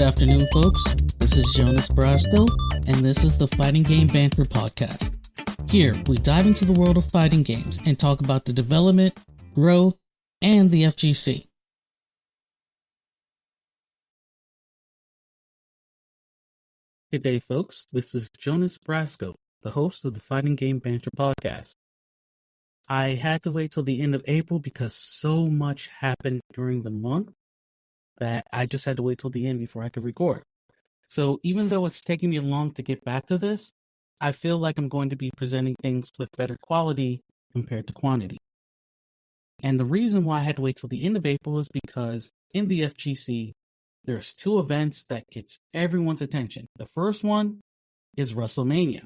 afternoon, folks. This is Jonas Brasco, and this is the Fighting Game Banter Podcast. Here, we dive into the world of fighting games and talk about the development, growth, and the FGC. Good day, folks. This is Jonas Brasco, the host of the Fighting Game Banter Podcast. I had to wait till the end of April because so much happened during the month that I just had to wait till the end before I could record. So even though it's taking me long to get back to this, I feel like I'm going to be presenting things with better quality compared to quantity. And the reason why I had to wait till the end of April is because in the FGC, there's two events that gets everyone's attention. The first one is WrestleMania,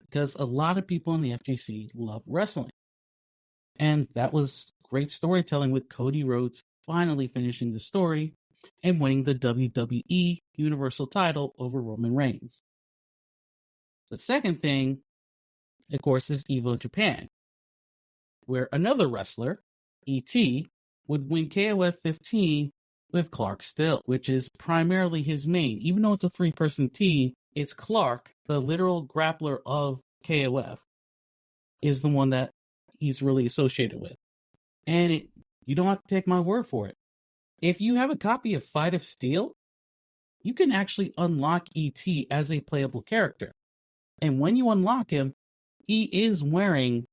because a lot of people in the FGC love wrestling. And that was great storytelling with Cody Rhodes finally finishing the story and winning the WWE Universal title over Roman Reigns. The second thing, of course, is Evo Japan, where another wrestler, E.T., would win KOF 15 with Clark Still, which is primarily his main. Even though it's a three-person team, it's Clark, the literal grappler of KOF, is the one that he's really associated with. And you don't have to take my word for it. If you have a copy of Fight of Steel, you can actually unlock E.T. as a playable character. And when you unlock him, he is wearing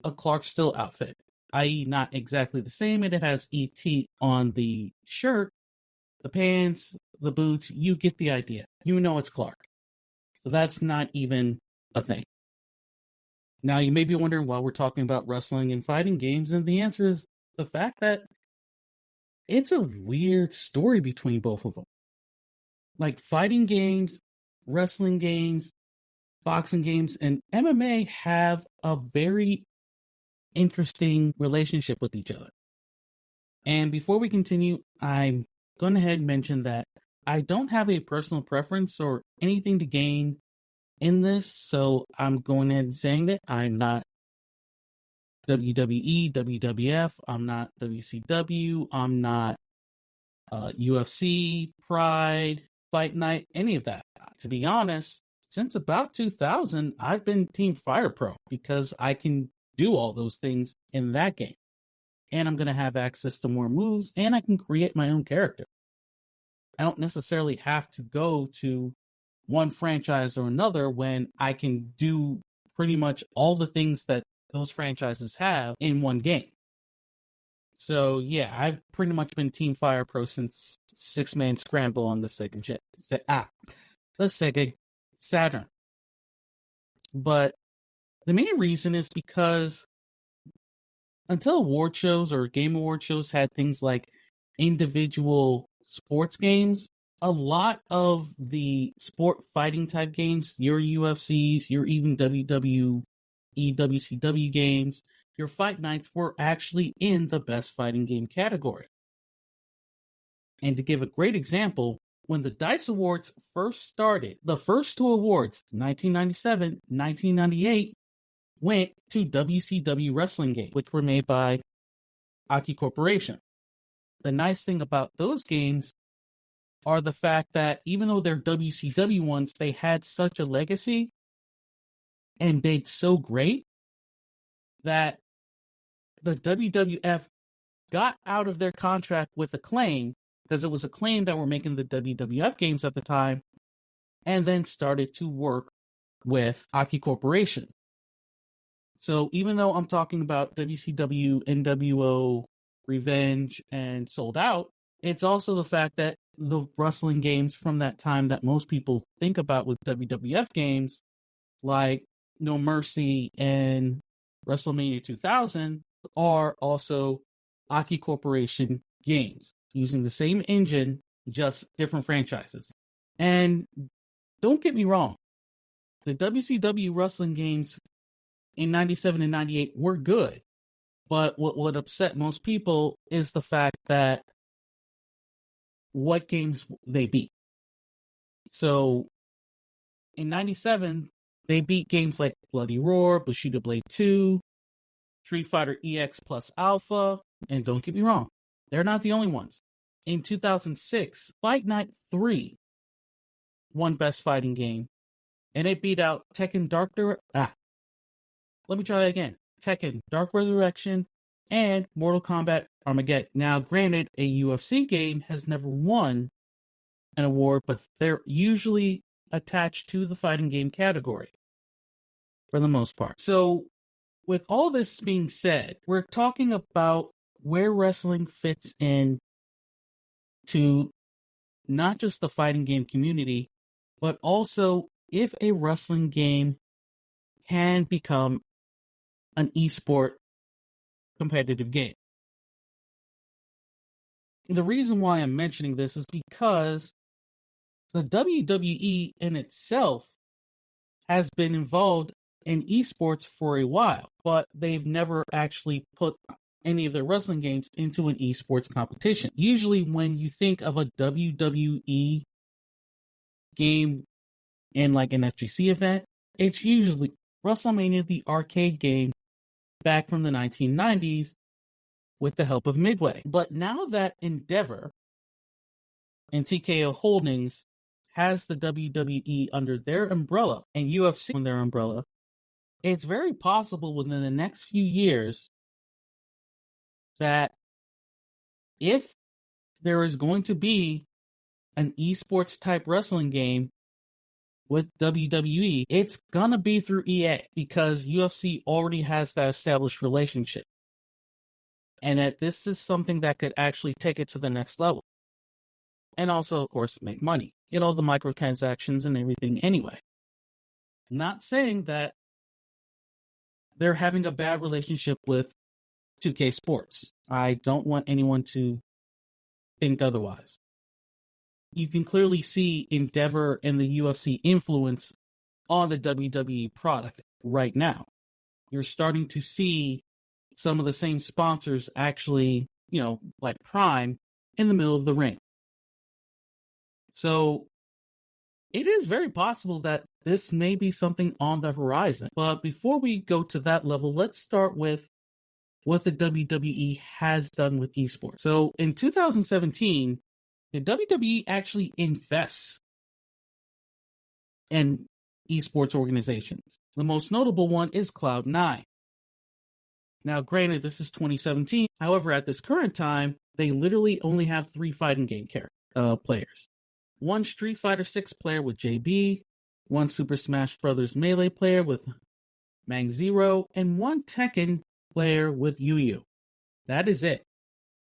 a Clark Still outfit, i.e. not exactly the same, and it has E.T. on the shirt, the pants, the boots. You get the idea. You know it's Clark. So that's not even a thing. Now, you may be wondering why we're talking about wrestling and fighting games, and the answer is the fact that it's a weird story between both of them. Like fighting games, wrestling games, boxing games, and MMA have a very interesting relationship with each other. And before we continue, I'm going to ahead and mention that I don't have a personal preference or anything to gain in this, so I'm going ahead and saying that I'm not WWE, WWF, I'm not WCW, I'm not UFC, Pride, Fight Night, any of that. To be honest, since about 2000, I've been Team Fire Pro because I can do all those things in that game. And I'm going to have access to more moves, and I can create my own character. I don't necessarily have to go to one franchise or another when I can do pretty much all the things that those franchises have in one game. So yeah, I've pretty much been Team Fire Pro since Six-Man Scramble on the Sega Saturn. But the main reason is because until award shows or game award shows had things like individual sports games, a lot of the sport fighting type games, your UFCs, your even WWE, WCW games, your fight nights were actually in the best fighting game category. And to give a great example, when the DICE Awards first started, the first two awards, 1997, 1998, went to WCW wrestling games, which were made by Aki Corporation. The nice thing about those games are the fact that even though they're WCW ones, they had such a legacy and did so great that the WWF got out of their contract with Acclaim, because it was Acclaim that were making the WWF games at the time, and then started to work with Aki Corporation. So even though I'm talking about WCW, NWO, Revenge, and Sold Out, it's also the fact that the wrestling games from that time that most people think about with WWF games, like No Mercy and WrestleMania 2000, are also Aki Corporation games, using the same engine, just different franchises. And don't get me wrong, the WCW wrestling games in 97 and 98 were good, but what would upset most people is the fact that what games they beat. So in 97, they beat games like Bloody Roar, Bushido Blade 2, Street Fighter EX plus Alpha, and don't get me wrong, they're not the only ones. In 2006, Fight Night 3 won Best Fighting Game, and it beat out Tekken Tekken Dark Resurrection and Mortal Kombat Armageddon. Now, granted, a UFC game has never won an award, but they're usually attached to the fighting game category for the most part. So, with all this being said, we're talking about where wrestling fits in to not just the fighting game community, but also if a wrestling game can become an esport competitive game. The reason why I'm mentioning this is because the WWE in itself has been involved in esports for a while, but they've never actually put any of their wrestling games into an esports competition. Usually when you think of a WWE game in like an FGC event, it's usually WrestleMania, the arcade game back from the 1990s with the help of Midway. But now that Endeavor and TKO Holdings has the WWE under their umbrella and UFC under their umbrella, it's very possible within the next few years that if there is going to be an esports type wrestling game with WWE, it's gonna be through EA because UFC already has that established relationship. And that this is something that could actually take it to the next level. And also, of course, make money. Get all the microtransactions and everything anyway. I'm not saying that they're having a bad relationship with 2K Sports. I don't want anyone to think otherwise. You can clearly see Endeavor and the UFC influence on the WWE product right now. You're starting to see some of the same sponsors actually, like Prime, in the middle of the ring. So it is very possible that this may be something on the horizon. But before we go to that level, let's start with what the WWE has done with esports. So in 2017, the WWE actually invests in esports organizations. The most notable one is Cloud9. Now, granted, this is 2017. However, at this current time, they literally only have 3 fighting game players. 1 Street Fighter 6 player with JB, 1 Super Smash Bros. Melee player with Mang Zero, and 1 Tekken player with Yu. That is it.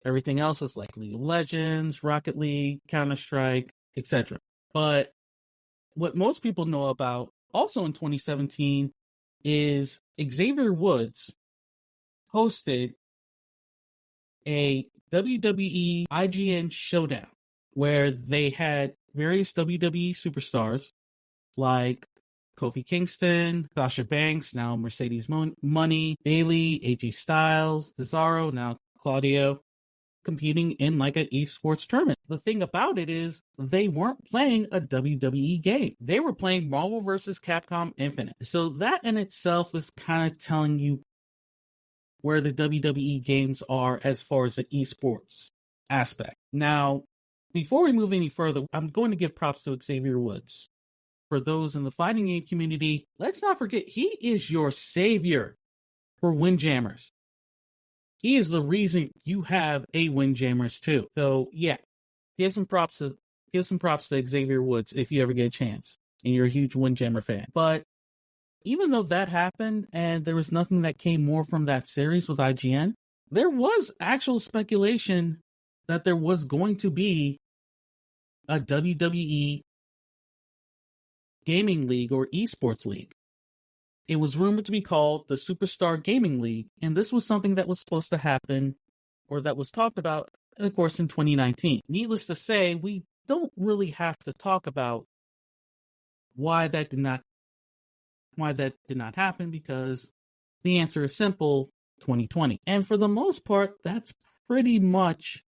Everything else is like League of Legends, Rocket League, Counter-Strike, etc. But what most people know about, also in 2017, is Xavier Woods hosted a WWE IGN showdown where they had various WWE superstars like Kofi Kingston, Sasha Banks, now Mercedes Money, Bayley, AJ Styles, Cesaro, now Claudio, competing in like an esports tournament. The thing about it is they weren't playing a WWE game. They were playing Marvel vs. Capcom Infinite. So that in itself is kind of telling you where the WWE games are as far as the esports aspect. Now, before we move any further, I'm going to give props to Xavier Woods. For those in the fighting game community, let's not forget, he is your savior for Windjammers. He is the reason you have a Windjammers too. So yeah, give some props to Xavier Woods if you ever get a chance and you're a huge Windjammer fan. But even though that happened and there was nothing that came more from that series with IGN, there was actual speculation that there was going to be a WWE gaming league or esports league. It was rumored to be called the Superstar Gaming League, and this was something that was supposed to happen, or that was talked about, of course, in 2019. Needless to say, we don't really have to talk about why that did not happen, because the answer is simple: 2020. And for the most part, that's pretty much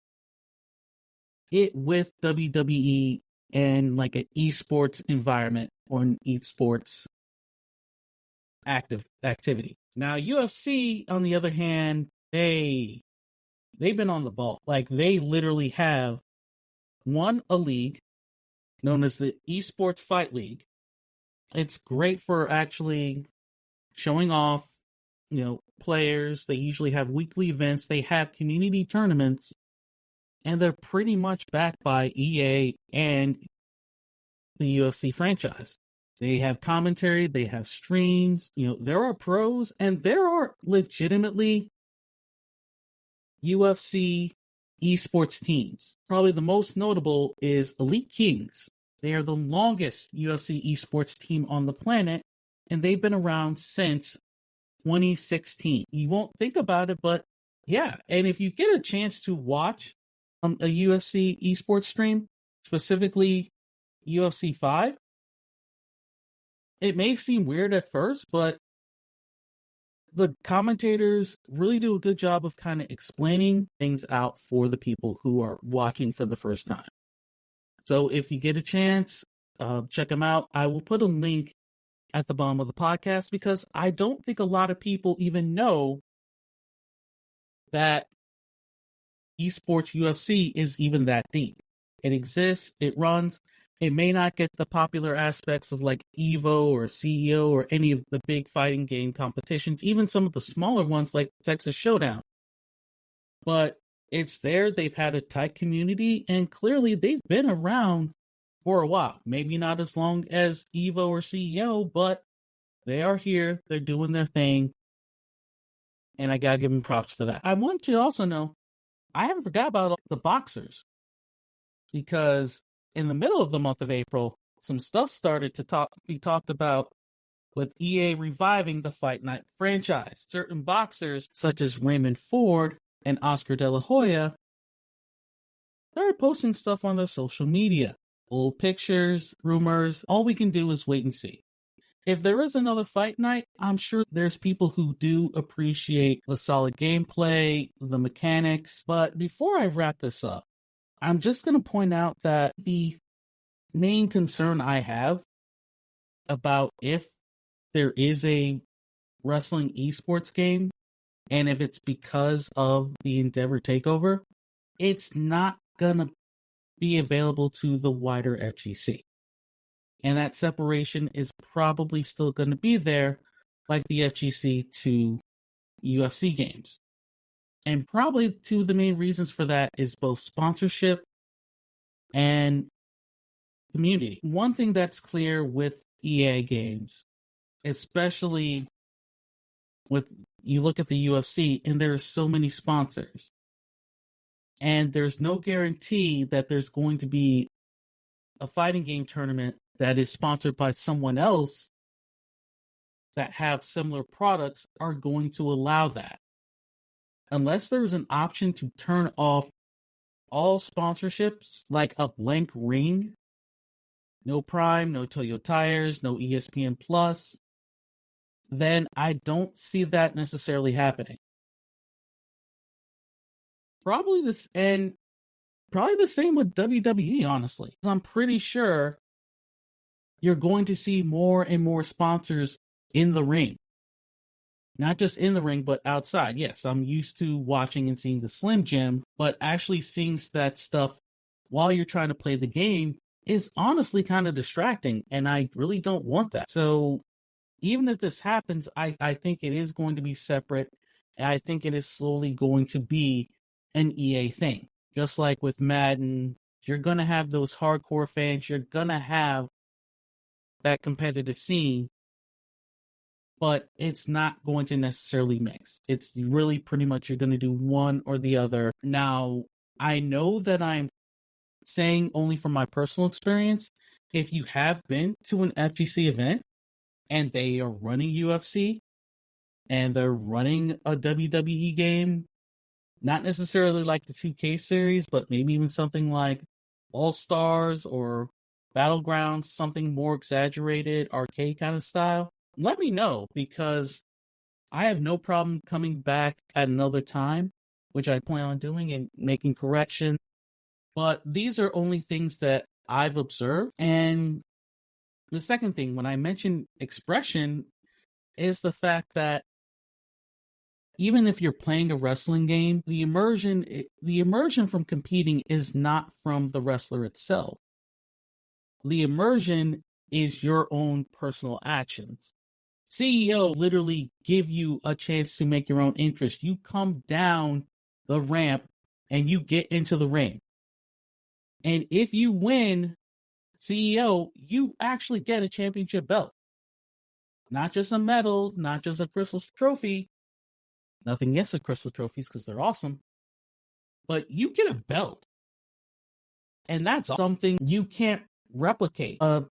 it with WWE and like an esports environment or an esports activity. Now, UFC, on the other hand, they've been on the ball. Like, they literally have One, a league known as the Esports Fight League. It's great for actually showing off, players. They usually have weekly events. They have community tournaments, and they're pretty much backed by EA and the UFC franchise. They have commentary, they have streams, there are pros, and there are legitimately UFC esports teams. Probably the most notable is Elite Kings. They are the longest UFC esports team on the planet, and they've been around since 2016. You won't think about it, but yeah. And if you get a chance to watch a UFC esports stream, specifically UFC 5, it may seem weird at first, but the commentators really do a good job of kind of explaining things out for the people who are watching for the first time. So if you get a chance, check them out. I will put a link at the bottom of the podcast because I don't think a lot of people even know that esports UFC is even that deep. It exists, it runs. It may not get the popular aspects of like Evo or CEO or any of the big fighting game competitions, even some of the smaller ones like Texas Showdown. But it's there. They've had a tight community, and clearly they've been around for a while. Maybe not as long as Evo or CEO, but they are here. They're doing their thing. And I gotta give them props for that. I want you to also know, I haven't forgot about the boxers, because in the middle of the month of April, some stuff started to be talked about with EA reviving the Fight Night franchise. Certain boxers, such as Raymond Ford and Oscar De La Hoya, started posting stuff on their social media. Old pictures, rumors. All we can do is wait and see. If there is another Fight Night, I'm sure there's people who do appreciate the solid gameplay, the mechanics. But before I wrap this up, I'm just going to point out that the main concern I have about if there is a wrestling esports game, and if it's because of the Endeavor takeover, it's not going to be available to the wider FGC. And that separation is probably still going to be there, like the FGC to UFC games. And probably two of the main reasons for that is both sponsorship and community. One thing that's clear with EA games, especially with you look at the UFC, and there are so many sponsors, and there's no guarantee that there's going to be a fighting game tournament that is sponsored by someone else that have similar products are going to allow that. Unless there's an option to turn off all sponsorships, like a blank ring, no Prime, no Toyo Tires, no ESPN Plus, then I don't see that necessarily happening. Probably the same with WWE, honestly. I'm pretty sure you're going to see more and more sponsors in the ring. Not just in the ring, but outside. Yes, I'm used to watching and seeing the Slim Jim, but actually seeing that stuff while you're trying to play the game is honestly kind of distracting, and I really don't want that. So even if this happens, I think it is going to be separate, and I think it is slowly going to be an EA thing. Just like with Madden, you're going to have those hardcore fans, you're going to have that competitive scene, but it's not going to necessarily mix. It's really pretty much you're going to do one or the other. Now, I know that I'm saying only from my personal experience. If you have been to an FGC event and they are running UFC and they're running a WWE game, not necessarily like the 2K series, but maybe even something like All Stars or Battlegrounds, something more exaggerated, arcade kind of style, let me know, because I have no problem coming back at another time, which I plan on doing and making corrections. But these are only things that I've observed. And the second thing, when I mention expression, is the fact that even if you're playing a wrestling game, the immersion from competing is not from the wrestler itself. The immersion is your own personal actions. CEO literally give you a chance to make your own interest. You come down the ramp and you get into the ring. And if you win CEO, you actually get a championship belt. Not just a medal, not just a crystal trophy. Nothing against the crystal trophies because they're awesome. But you get a belt. And that's something you can't replicate. A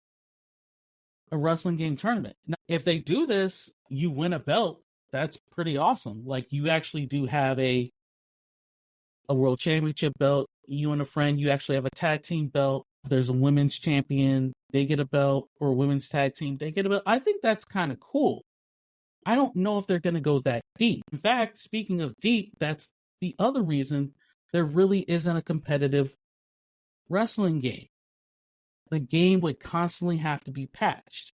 wrestling game tournament. Now, if they do this, you win a belt. That's pretty awesome. Like, you actually do have a world championship belt. You and a friend, you actually have a tag team belt. There's a women's champion, they get a belt, or a women's tag team, they get a belt. I think that's kind of cool. I don't know if they're going to go that deep. In fact, speaking of deep, that's the other reason there really isn't a competitive wrestling game. The game would constantly have to be patched,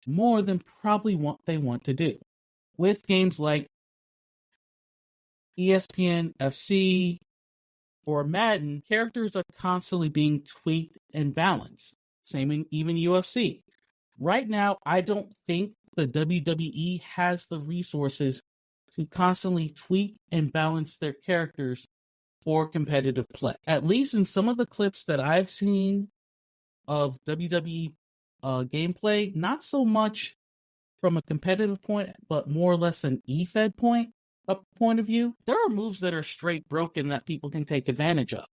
more than probably what they want to do. With games like ESPN, FC, or Madden, characters are constantly being tweaked and balanced. Same in even UFC. Right now, I don't think the WWE has the resources to constantly tweak and balance their characters for competitive play. At least in some of the clips that I've seen of WWE gameplay, not so much from a competitive point, but more or less an EFED point of view. There are moves that are straight broken that people can take advantage of.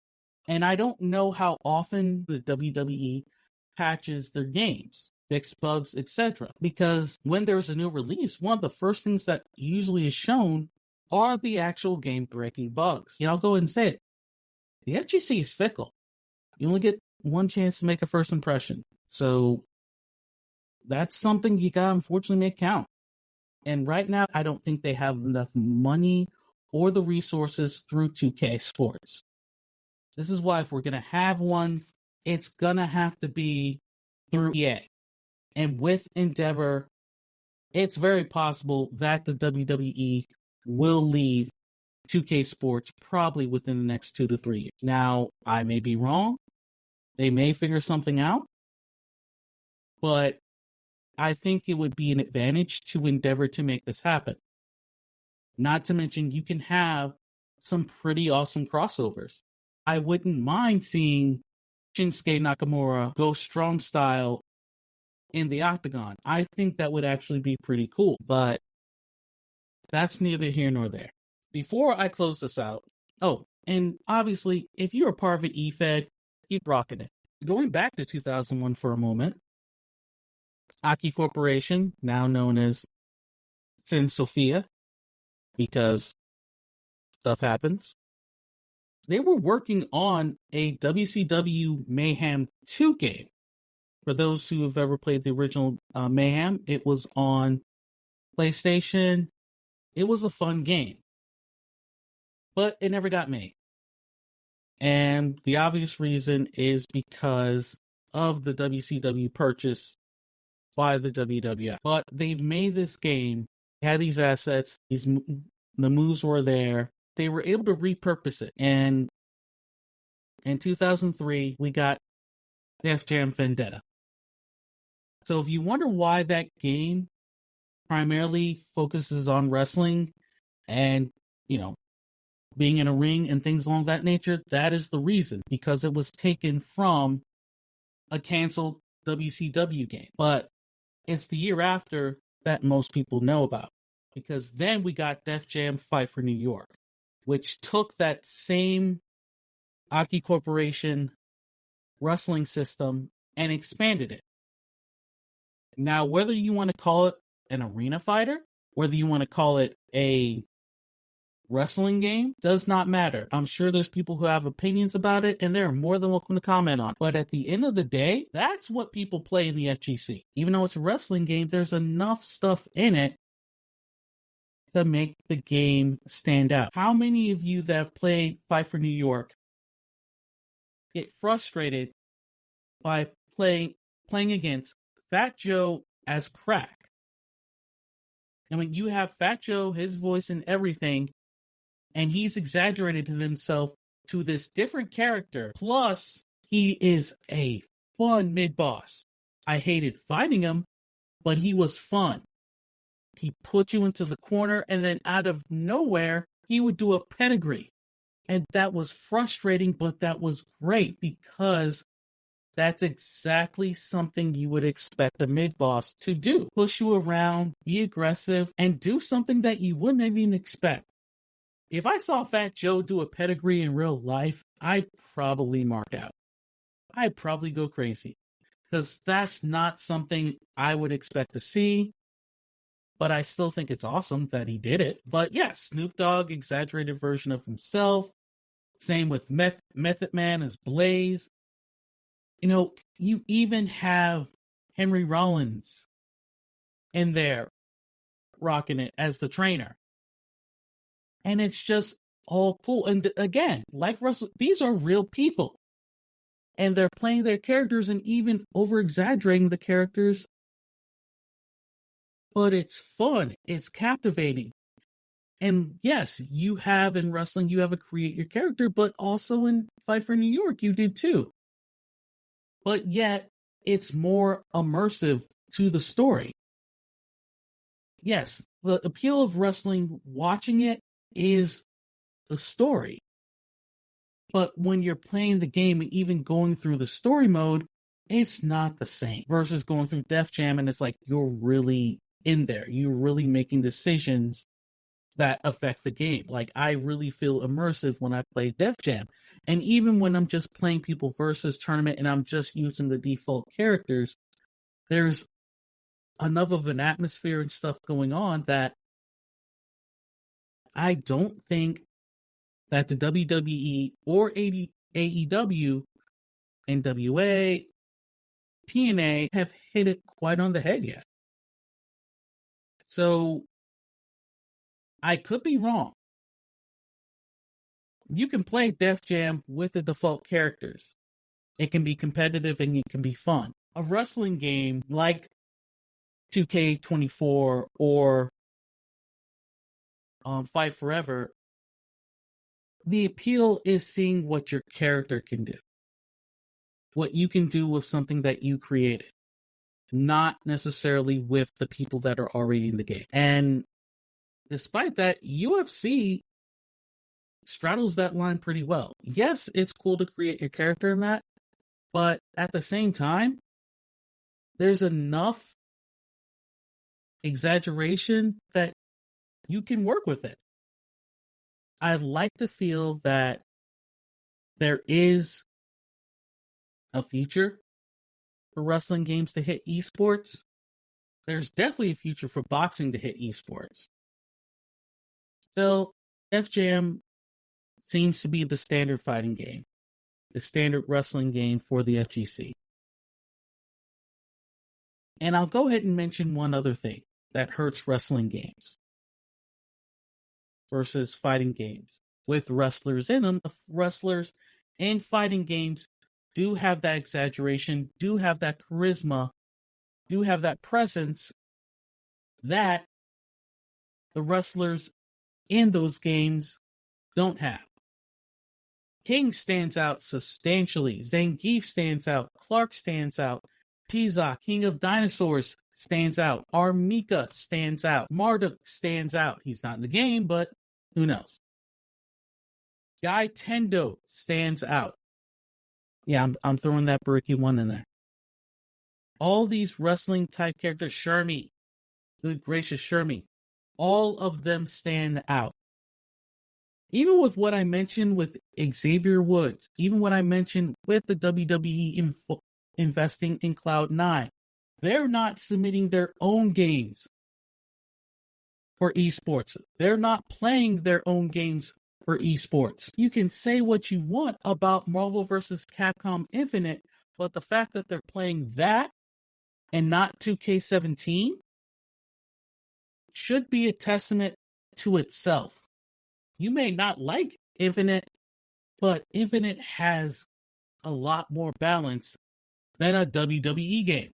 And I don't know how often the WWE patches their games, fix bugs, etc. Because when there's a new release, one of the first things that usually is shown are the actual game-breaking bugs. I'll go ahead and say it. The FGC is fickle. You only get one chance to make a first impression. So that's something you gotta unfortunately make count. And right now, I don't think they have enough money or the resources through 2K Sports. This is why if we're gonna have one, it's gonna have to be through EA. And with Endeavor, it's very possible that the WWE will leave 2K Sports probably within the next 2 to 3 years. Now, I may be wrong. They may figure something out. But I think it would be an advantage to Endeavor to make this happen. Not to mention, you can have some pretty awesome crossovers. I wouldn't mind seeing Shinsuke Nakamura go strong style in the octagon. I think that would actually be pretty cool, but that's neither here nor there. Before I close this out, and obviously, if you're a part of an EFED, keep rocking it. Going back to 2001 for a moment, Aki Corporation, now known as Sin Sophia, because stuff happens, they were working on a WCW Mayhem 2 game. For those who have ever played the original Mayhem, it was on PlayStation. It was a fun game, but it never got made. And the obvious reason is because of the WCW purchase by the WWF. But they've made this game, had these assets, the moves were there. They were able to repurpose it. And in 2003, we got Def Jam Vendetta. So if you wonder why that game primarily focuses on wrestling and, being in a ring and things along that nature, that is the reason. Because it was taken from a canceled WCW game. But it's the year after that most people know about. Because then we got Def Jam Fight for New York, which took that same Aki Corporation wrestling system and expanded it. Now, whether you want to call it an arena fighter, whether you want to call it a wrestling game, does not matter. I'm sure there's people who have opinions about it, and they're more than welcome to comment on it. But at the end of the day, that's what people play in the FGC. Even though it's a wrestling game, there's enough stuff in it to make the game stand out. How many of you that have played Fight for New York get frustrated by playing against Fat Joe as Crack? I mean, you have Fat Joe, his voice and everything, and he's exaggerated himself to this different character. Plus, he is a fun mid-boss. I hated fighting him, but he was fun. He put you into the corner, and then out of nowhere, he would do a pedigree. And that was frustrating, but that was great because that's exactly something you would expect a mid-boss to do. Push you around, be aggressive, and do something that you wouldn't even expect. If I saw Fat Joe do a pedigree in real life, I'd probably mark out. I'd probably go crazy. Because that's not something I would expect to see. But I still think it's awesome that he did it. But yeah, Snoop Dogg, exaggerated version of himself. Same with Method Man as Blaze. You know, you even have Henry Rollins in there rocking it as the trainer. And it's just all cool. And again, like Russell, these are real people. And they're playing their characters and even over-exaggerating the characters. But it's fun. It's captivating. And yes, you have in wrestling, you have a create your character, but also in Fight for New York, you do too. But yet, it's more immersive to the story. Yes, the appeal of wrestling, watching it, is the story. But when you're playing the game and even going through the story mode, it's not the same. Versus going through Def Jam and it's like you're really in there. You're really making decisions that affect the game. Like, I really feel immersive when I play Def Jam. And even when I'm just playing people versus tournament and I'm just using the default characters, there's enough of an atmosphere and stuff going on that I don't think that the WWE or AEW, NWA, TNA have hit it quite on the head yet. So I could be wrong. You can play Def Jam with the default characters. It can be competitive and it can be fun. A wrestling game like 2K24 or Fight Forever, the appeal is seeing what your character can do. What you can do with something that you created. Not necessarily with the people that are already in the game. And despite that, UFC straddles that line pretty well. Yes, it's cool to create your character in that, but at the same time, there's enough exaggeration that you can work with it. I'd like to feel that there is a future for wrestling games to hit esports. There's definitely a future for boxing to hit esports. Still, FJam seems to be the standard fighting game, the standard wrestling game for the FGC. And I'll go ahead and mention one other thing that hurts wrestling games versus fighting games. With wrestlers in them, the wrestlers in fighting games do have that exaggeration, do have that charisma, do have that presence that the wrestlers in those games don't have. King stands out substantially. Zangief stands out. Clark stands out. Tizak, King of Dinosaurs, stands out. Armika stands out. Marduk stands out. He's not in the game, but who knows? Guy Tendo stands out. Yeah, I'm throwing that Bricky one in there. All these wrestling type characters, Shermie, good gracious Shermie, all of them stand out. Even with what I mentioned with Xavier Woods, even what I mentioned with the WWE investing in Cloud9, they're not submitting their own games for esports. They're not playing their own games for esports. You can say what you want about Marvel vs. Capcom Infinite, but the fact that they're playing that and not 2K17 should be a testament to itself. You may not like Infinite, but Infinite has a lot more balance than a WWE game.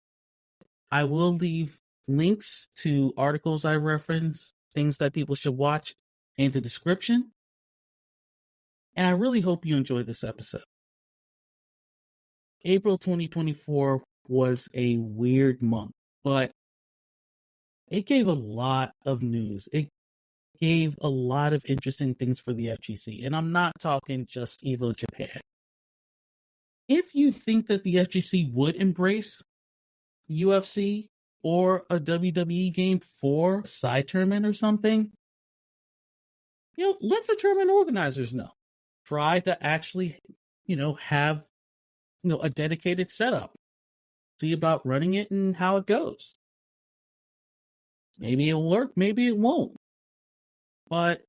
I will leave links to articles I reference, things that people should watch in the description. And I really hope you enjoyed this episode. April 2024 was a weird month, but it gave a lot of news. It gave a lot of interesting things for the FGC. And I'm not talking just EVO Japan. If you think that the FGC would embrace UFC or a WWE game for a side tournament or something, let the tournament organizers know. Try to actually, have, a dedicated setup. See about running it and how it goes. Maybe it'll work, maybe it won't. But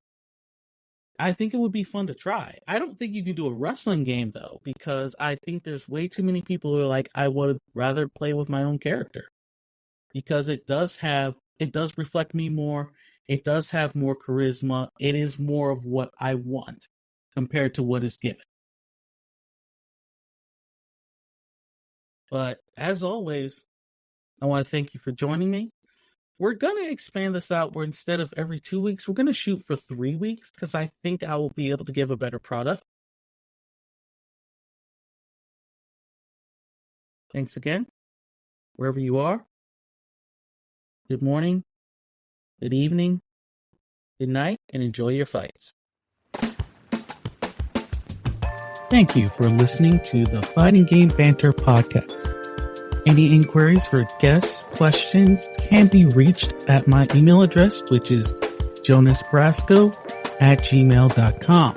I think it would be fun to try. I don't think you can do a wrestling game, though, because I think there's way too many people who are like, I would rather play with my own character. Because it does reflect me more. It does have more charisma. It is more of what I want compared to what is given. But as always, I want to thank you for joining me. We're going to expand this out where instead of every 2 weeks, we're going to shoot for 3 weeks because I think I will be able to give a better product. Thanks again, wherever you are. Good morning, good evening, good night, and enjoy your fights. Thank you for listening to the Fighting Game Banter podcast. Any inquiries for guests, questions can be reached at my email address, which is jonasbrasco@gmail.com.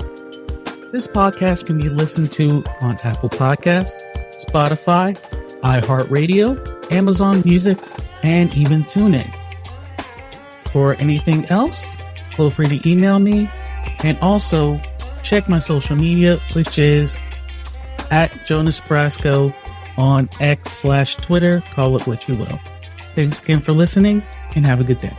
This podcast can be listened to on Apple Podcasts, Spotify, iHeartRadio, Amazon Music, and even TuneIn. For anything else, feel free to email me and also check my social media, which is @JonasBrasco on X/Twitter. Call it what you will. Thanks again for listening and have a good day.